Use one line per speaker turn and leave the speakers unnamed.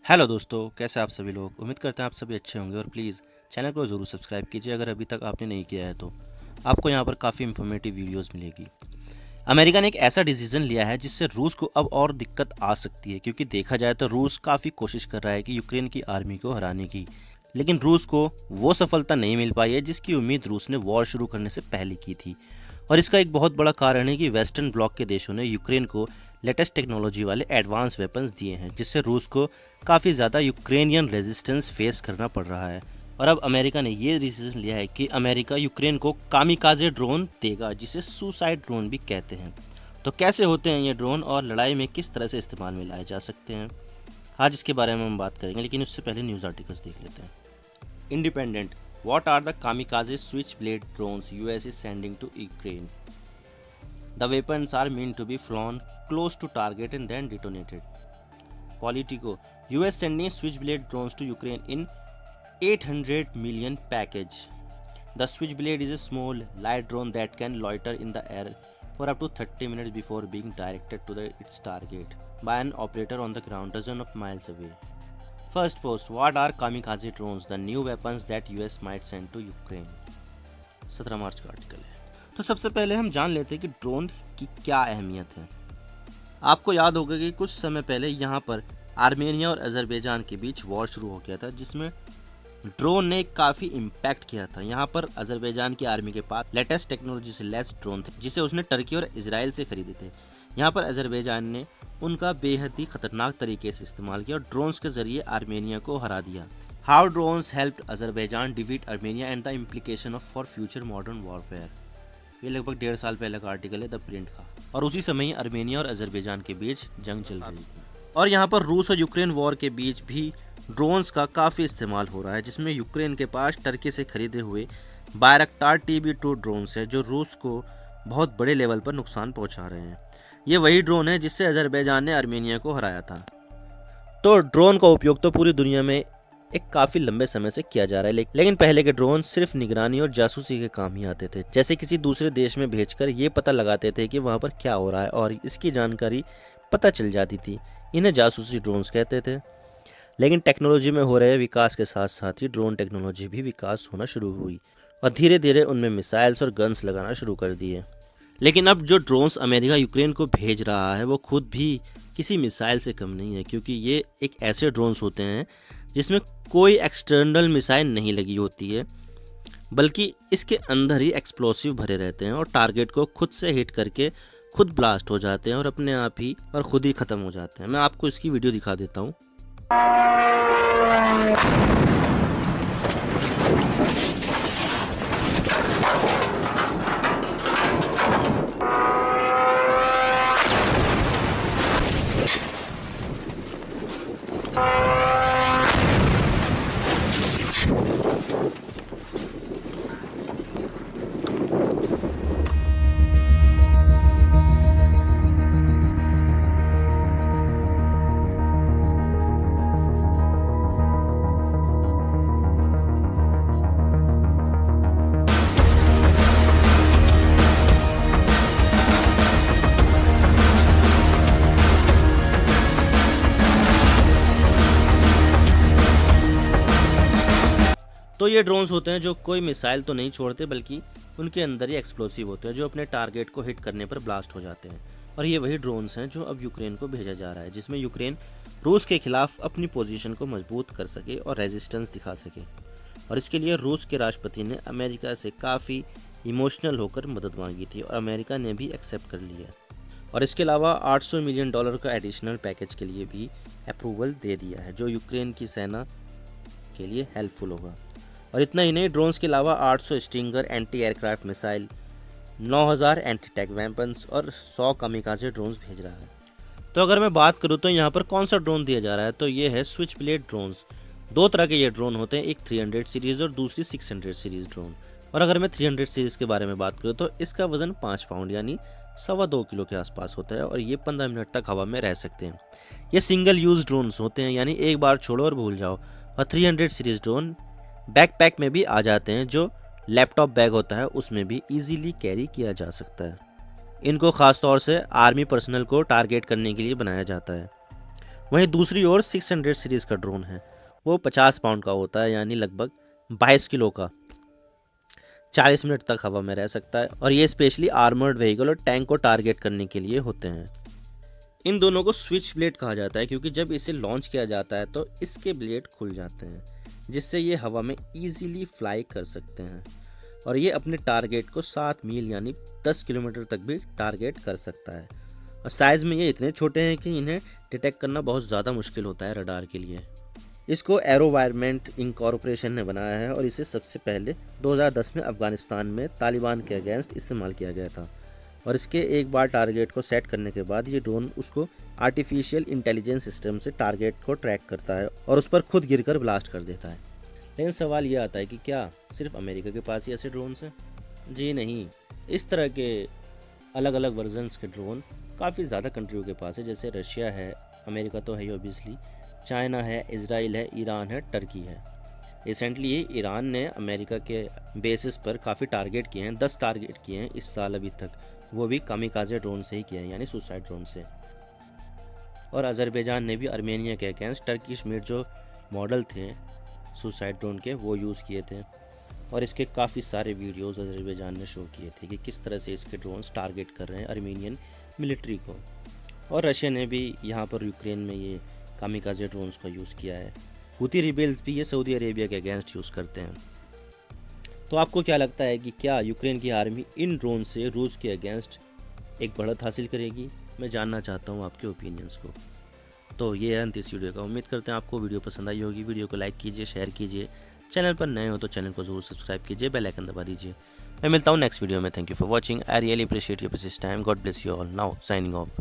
Hello दोस्तों, कैसे आप सभी लोग। उम्मीद करते हैं आप सभी अच्छे होंगे और प्लीज़ चैनल को ज़रूर सब्सक्राइब कीजिए अगर अभी तक आपने नहीं किया है तो। आपको यहाँ पर काफ़ी इन्फॉर्मेटिव वीडियोस मिलेगी। अमेरिका ने एक ऐसा डिसीजन लिया है जिससे रूस को अब और दिक्कत आ सकती है, क्योंकि देखा जाए तो रूस काफ़ी कोशिश कर रहा है कि यूक्रेन की आर्मी को हराने की, लेकिन रूस को वो सफलता नहीं मिल पाई है जिसकी उम्मीद रूस ने वॉर शुरू करने से पहले की थी। और इसका एक बहुत बड़ा कारण है कि वेस्टर्न ब्लॉक के देशों ने यूक्रेन को लेटेस्ट टेक्नोलॉजी वाले एडवांस वेपन्स दिए हैं, जिससे रूस को काफ़ी ज़्यादा यूक्रेनियन रेजिस्टेंस फेस करना पड़ रहा है। और अब अमेरिका ने ये डिसीजन लिया है कि अमेरिका यूक्रेन को कामिकाजे ड्रोन देगा, जिसे सुसाइड ड्रोन भी कहते हैं। तो कैसे होते हैं ये ड्रोन और लड़ाई में किस तरह से इस्तेमाल में लाए जा सकते हैं, आज इसके बारे में हम बात करेंगे, लेकिन उससे पहले न्यूज़ आर्टिकल्स देख लेते हैं। Independent, what are the kamikaze switchblade drones US is sending to Ukraine? The weapons are meant to be flown close to target and then detonated. Politico, US sending switchblade drones to Ukraine in 800 million package. The switchblade is a small light drone that can loiter in the air for up to 30 minutes before being directed to its target by an operator on the ground dozens of miles away. First post, what are kamikaze drones, the new weapons that US might send to Ukraine? 17 मार्च का article है। तो सबसे पहले हम जान लेते हैं कि ड्रोन की क्या अहमियत है। आपको याद होगा कि कुछ समय पहले यहाँ पर आर्मेनिया और अजरबैजान के बीच वॉर शुरू हो गया था, जिसमें ड्रोन ने काफ़ी इम्पैक्ट किया था। यहाँ पर अजरबैजान की आर्मी के पास लेटेस्ट टेक्नोलॉजी से लैस ड्रोन थे, जिसे उसने टर्की और इजराइल से खरीदे थे। यहाँ पर अजरबैजान ने उनका बेहद ही खतरनाक तरीके से इस्तेमाल किया और ड्रोन्स के जरिए आर्मेनिया को हरा दिया। How drones helped Azerbaijan defeat Armenia and the implication of for future modern warfare. ये लगभग 1.5 साल पहले का आर्टिकल है द प्रिंट का, और उसी समय ही आर्मेनिया और अजरबैजान के बीच जंग चल रही थी। और यहाँ पर रूस और यूक्रेन वॉर के बीच भी ड्रोन्स का काफ़ी इस्तेमाल हो रहा है, जिसमें यूक्रेन के पास टर्की से खरीदे हुए बायरक्टार TB2 ड्रोन्स है, जो रूस को बहुत बड़े लेवल पर नुकसान पहुंचा रहे हैं। ये वही ड्रोन है जिससे अजरबैजान ने आर्मेनिया को हराया था। तो ड्रोन का उपयोग तो पूरी दुनिया में एक काफ़ी लंबे समय से किया जा रहा है, लेकिन पहले के ड्रोन सिर्फ निगरानी और जासूसी के काम ही आते थे। जैसे किसी दूसरे देश में भेजकर ये पता लगाते थे कि वहाँ पर क्या हो रहा है और इसकी जानकारी पता चल जाती थी। इन्हें जासूसी ड्रोन्स कहते थे। लेकिन टेक्नोलॉजी में हो रहे विकास के साथ साथ ही ड्रोन टेक्नोलॉजी भी विकास होना शुरू हुई और धीरे धीरे उनमें मिसाइल्स और गन्स लगाना शुरू कर दिए। लेकिन अब जो ड्रोन्स अमेरिका यूक्रेन को भेज रहा है वो खुद भी किसी मिसाइल से कम नहीं है, क्योंकि ये एक ऐसे ड्रोन्स होते हैं जिसमें कोई एक्सटर्नल मिसाइल नहीं लगी होती है, बल्कि इसके अंदर ही एक्सप्लोसिव भरे रहते हैं और टारगेट को खुद से हिट करके खुद ब्लास्ट हो जाते हैं और अपने आप ही और खुद ही ख़त्म हो जाते हैं। मैं आपको इसकी वीडियो दिखा देता हूँ। तो ये ड्रोन्स होते हैं जो कोई मिसाइल तो नहीं छोड़ते, बल्कि उनके अंदर ही एक्सप्लोसिव होते हैं जो अपने टारगेट को हिट करने पर ब्लास्ट हो जाते हैं। और ये वही ड्रोन्स हैं जो अब यूक्रेन को भेजा जा रहा है, जिसमें यूक्रेन रूस के खिलाफ अपनी पोजीशन को मजबूत कर सके और रेजिस्टेंस दिखा सके। और इसके लिए रूस के राष्ट्रपति ने अमेरिका से काफ़ी इमोशनल होकर मदद मांगी थी और अमेरिका ने भी एक्सेप्ट कर लिया। और इसके अलावा $800 मिलियन का एडिशनल पैकेज के लिए भी अप्रूवल दे दिया है, जो यूक्रेन की सेना के लिए हेल्पफुल होगा। और इतना ही नहीं, ड्रोन्स के अलावा 800 stinger anti aircraft missile, 9000 anti tank weapons और 100 कामिकाजे ड्रोन्स भेज रहा है। तो अगर मैं बात करूँ तो यहाँ पर कौन सा ड्रोन दिया जा रहा है, तो ये है स्विच ब्लेड ड्रोन्स। 2 तरह के ये ड्रोन होते हैं, एक 300 सीरीज़ और दूसरी 600 सीरीज़ ड्रोन। और अगर मैं 300 सीरीज़ के बारे में बात करूँ तो इसका वजन 5 पाउंड यानी 2.25 किलो के आसपास होता है और ये 15 मिनट तक हवा में रह सकते हैं। ये सिंगल यूज़ ड्रोन्स होते हैं, यानी एक बार छोड़ो और भूल जाओ। और 300 सीरीज़ ड्रोन बैकपैक में भी आ जाते हैं, जो लैपटॉप बैग होता है उसमें भी इजीली कैरी किया जा सकता है। इनको ख़ास तौर से आर्मी पर्सनल को टारगेट करने के लिए बनाया जाता है। वहीं दूसरी ओर 600 सीरीज़ का ड्रोन है, वो 50 पाउंड का होता है, यानी लगभग 22 किलो का। 40 मिनट तक हवा में रह सकता है और ये स्पेशली आर्मर्ड व्हीकल और टैंक को टारगेट करने के लिए होते हैं। इन दोनों को स्विच ब्लेड कहा जाता है क्योंकि जब इसे लॉन्च किया जाता है तो इसके ब्लेड खुल जाते हैं, जिससे ये हवा में इजीली फ्लाई कर सकते हैं और ये अपने टारगेट को 7 मील यानी 10 किलोमीटर तक भी टारगेट कर सकता है। और साइज़ में ये इतने छोटे हैं कि इन्हें डिटेक्ट करना बहुत ज़्यादा मुश्किल होता है रडार के लिए। इसको एरोवायरमेंट इनकॉर्पोरेशन ने बनाया है और इसे सबसे पहले 2010 में अफ़गानिस्तान में तालिबान के अगेंस्ट इस्तेमाल किया गया था। और इसके एक बार टारगेट को सेट करने के बाद ये ड्रोन उसको आर्टिफिशियल इंटेलिजेंस सिस्टम से टारगेट को ट्रैक करता है और उस पर खुद गिरकर ब्लास्ट कर देता है। लेकिन सवाल ये आता है कि क्या सिर्फ अमेरिका के पास ही ऐसे ड्रोन्स हैं? जी नहीं, इस तरह के अलग अलग वर्जन्स के ड्रोन काफ़ी ज़्यादा कंट्रियों के पास है, जैसे रशिया है, अमेरिका तो है ही ऑब्वियसली, चाइना है, इजराइल है, ईरान है, टर्की है। रिसेंटली ईरान ने अमेरिका के बेसिस पर काफ़ी टारगेट किए हैं, 10 टारगेट किए हैं इस साल अभी तक, वो भी कामिकाजे ड्रोन से ही किए हैं, यानी सुसाइड ड्रोन से। और अज़रबैजान ने भी आर्मेनिया के अगेंस्ट टर्किश मेड जो मॉडल थे सुसाइड ड्रोन के वो यूज़ किए थे और इसके काफ़ी सारे वीडियोस अज़रबैजान ने शो किए थे कि किस तरह से इसके ड्रोन्स टारगेट कर रहे हैं आर्मेनियन मिलिट्री को। और रशिया ने भी यहाँ पर यूक्रेन में ये कामिकाजे ड्रोन्स का यूज़ किया है। हुती रिबेल्स भी ये सऊदी अरेबिया के अगेंस्ट यूज़ करते हैं। तो आपको क्या लगता है कि क्या यूक्रेन की आर्मी इन ड्रोन से रूस के अगेंस्ट एक बढ़त हासिल करेगी? मैं जानना चाहता हूँ आपके ओपिनियंस को। तो ये है अंत इस वीडियो का। उम्मीद करते हैं आपको वीडियो पसंद आई होगी। वीडियो को लाइक कीजिए, शेयर कीजिए, चैनल पर नए हो तो चैनल को जरूर सब्सक्राइब कीजिए, बेल आइकन दबा दीजिए। मैं मिलता हूँ नेक्स्ट वीडियो में। Thank you for watching. I really appreciate your precious time. God bless you all. Now signing off.